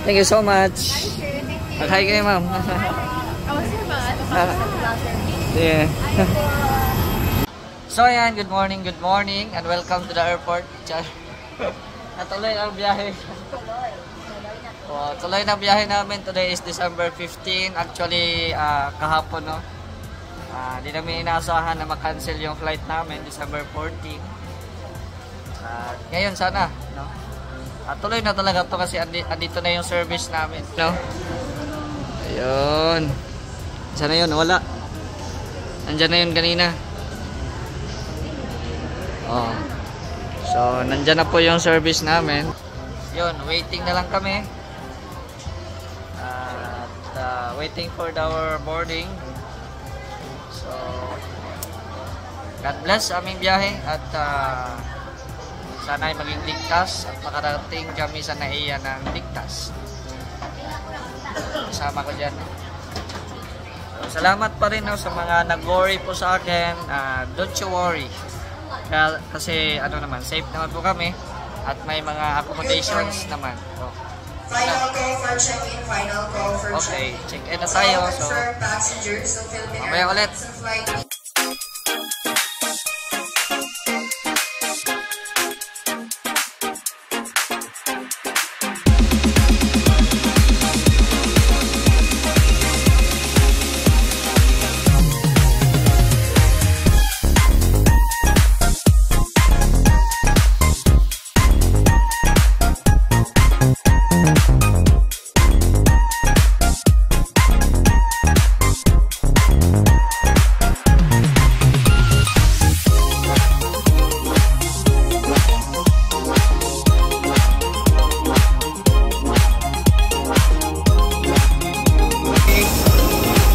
Thank you so much. Mag-hi kayo, ma'am. Yeah. So ayan, good morning, and welcome to the airport. Natuloy ang biyahe. Tuloy na biyahe namin. Today is December 15. Actually, kahapon, no? Di namin inaasahan na makancel yung flight namin, December 14. Ngayon sana, no? Tuloy na talaga to kasi andito na yung service namin, no? Ayun. Sana yun, wala. Nandyan na yun kanina. So, nandyan na po yung service namin. Yun, waiting na lang kami. Waiting for our boarding. So, God bless aming biyahe at sana ay maging ligtas at makarating kami sa NAIA ng ligtas. Kasama ko dyan. So, salamat pa rin sa mga nag-worry po sa akin. Don't you worry. Kasi ano naman, safe naman po kami at may mga accommodations naman. So, final call for check-in, final call for check-in. Okay, check-in na tayo. So, mamaya ulit. A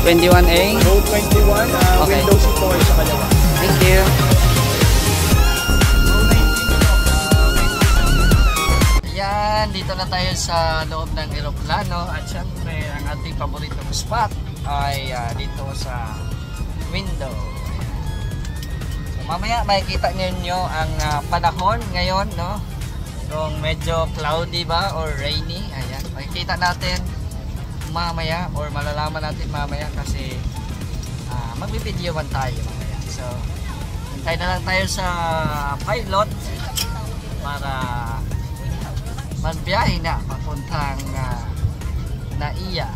21A? Row 21, okay. Window seat po sa kanya. Thank you. Ayan, dito na tayo sa loob ng eroplano at syempre ang ating paboritong spot ay dito sa window. So, mamaya makikita niyo ang panahon ngayon, no? Kung medyo cloudy ba or rainy, ayan, makikita natin mamaya or malalaman natin mamaya kasi magbibidyoan tayo mamaya. So, hintay na lang tayo sa pilot para magbiyahe na papuntang NAIA.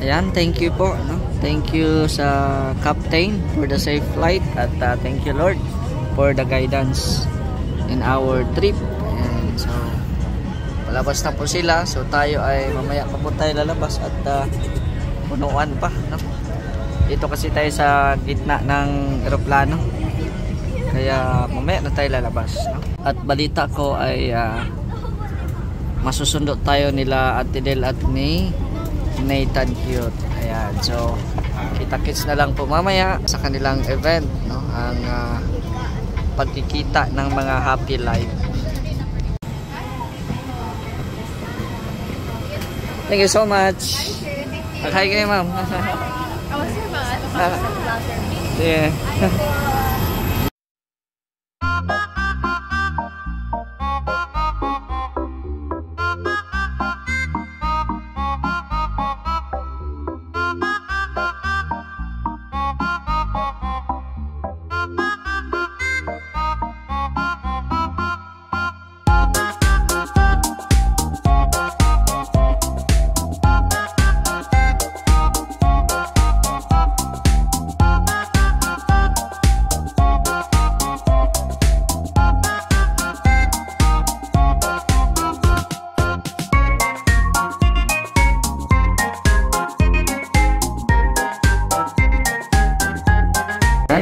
Ayan, thank you po, no? Thank you sa captain for the safe flight at thank you Lord for the guidance in our trip. And so palabas na po sila, so tayo ay mamaya pa po tayo lalabas at punuan pa, no? Dito kasi tayo sa gitna ng eroplano, kaya mamaya na tayo lalabas, no? At balita ko ay masusundo tayo nila Ate Del at ni Nathan Cute. Ayan, so kita-kits na lang po mamaya sa kanilang event, no? Ang pagkikita ng mga happy life. Thank you so much. Hi kayo, ma'am. Yeah.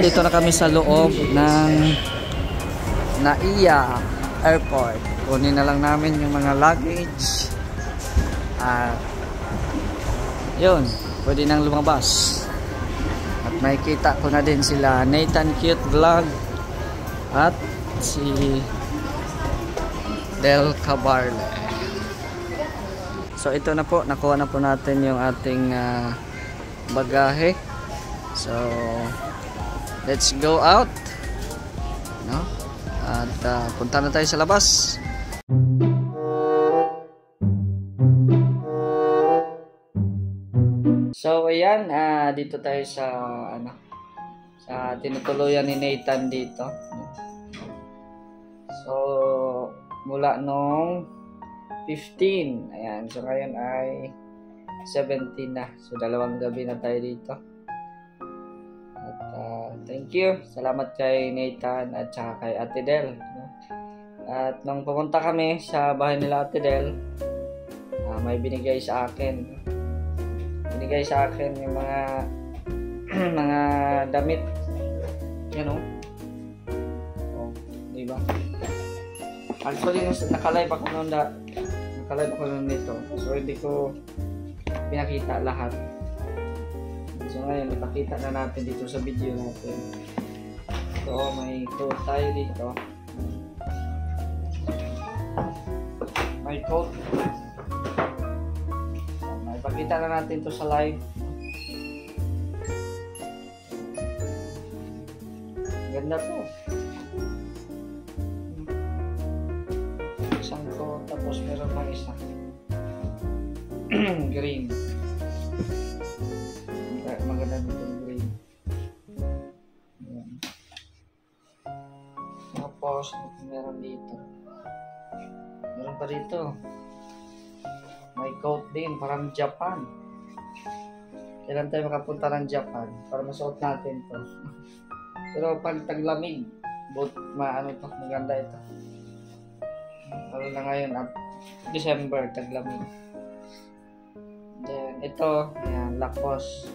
Dito na kami sa loob ng Naiya Airport. Kunin na lang namin yung mga luggage. At yun, pwede nang lumabas. At makikita ko na din sila Nathan Cute Vlog at si Del Cabarle. So ito na po, nakuha na po natin yung ating bagahe. So let's go out, no? At punta na tayo sa labas. So ayan, dito tayo sa sa tinutuluyan ni Nathan dito. So mula nung 15, ayan, so ngayon ay 17 na. So dalawang gabi na tayo dito. Thank you. Salamat kay Nathan at saka kay Ate Del, no? At nung pumunta kami sa bahay nila Ate Del, may binigay sa akin. Binigay sa akin yung mga mga damit. You know? Oh, di ba? Actually, nakalive ako noon nito. So hindi ko pinakita lahat. So ngayon, ipakita na natin dito sa video natin. So may coat tayo dito. May coat. So, ipakita na natin to sa live. Ganda to. Isang coat, tapos meron pang isa. Green. Maganda dito yung green. Ayan. Tapos meron dito. Meron pa dito. May coat din, parang Japan. Kailan tayo makapunta ng Japan para masuot natin to. Pero pag taglamig, maano to, maganda ito. Lalo na ngayon at December, taglamig. Then ito, ayan, Lacoste.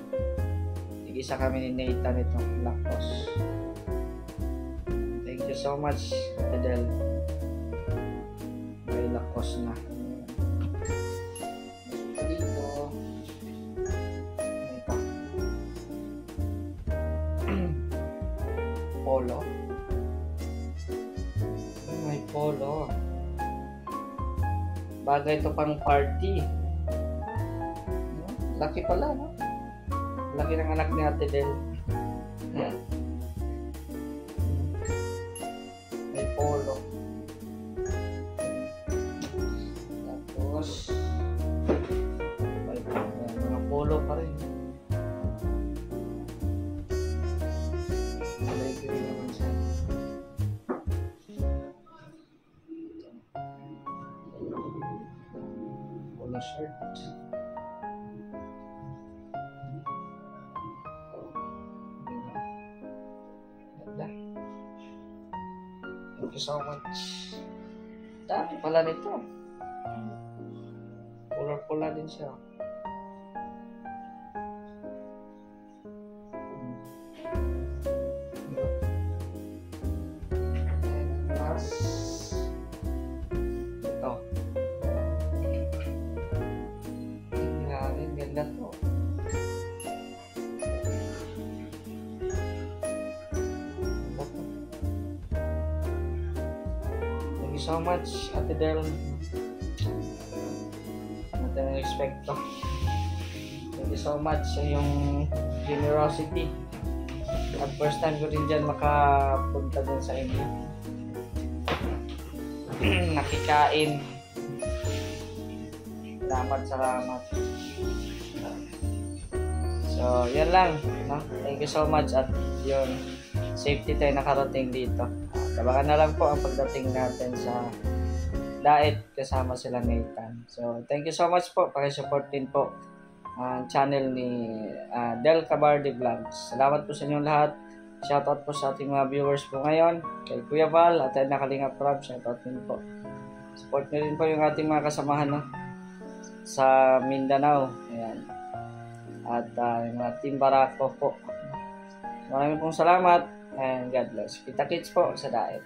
Isa kami ni Nathan itong Lacoste. Thank you so much, Adel. May Lacoste na. Dito. Ito. Polo. May polo. Bagay ito pang party. Laki pala, no? Laki ng anak ni Ate Del. May polo. Tapos may mga polo pa rin. Malay naman siya. Polo shirt. Thank you so much. Dami pala nito. Pula-pula din siya. Tapos, ito. Grabe, ganda to. Thank you so much, Ate Del. Natin ang expect to. Thank you so much sa yung generosity. At first time ko rin dyan makapunta dun sa inyo. Nakikain. Salamat. So, yan lang. No? Thank you so much at yun, safety tayo nakarating dito. Tabakan na lang po ang pagdating natin sa Daet kasama sila Nathan. So, thank you so much po. Pakisupport din po ang channel ni Del Cabarde Vlogs. Salamat po sa inyong lahat. Shoutout po sa ating mga viewers po ngayon. Kay Kuya Val at Nakalingap Rob. Shoutout din po. Support nyo rin po yung ating mga kasamahan no? Sa Mindanao. Ayan. At yung mga Team Barako po. Maraming pong salamat and God bless. Kita-kits po sa Daet.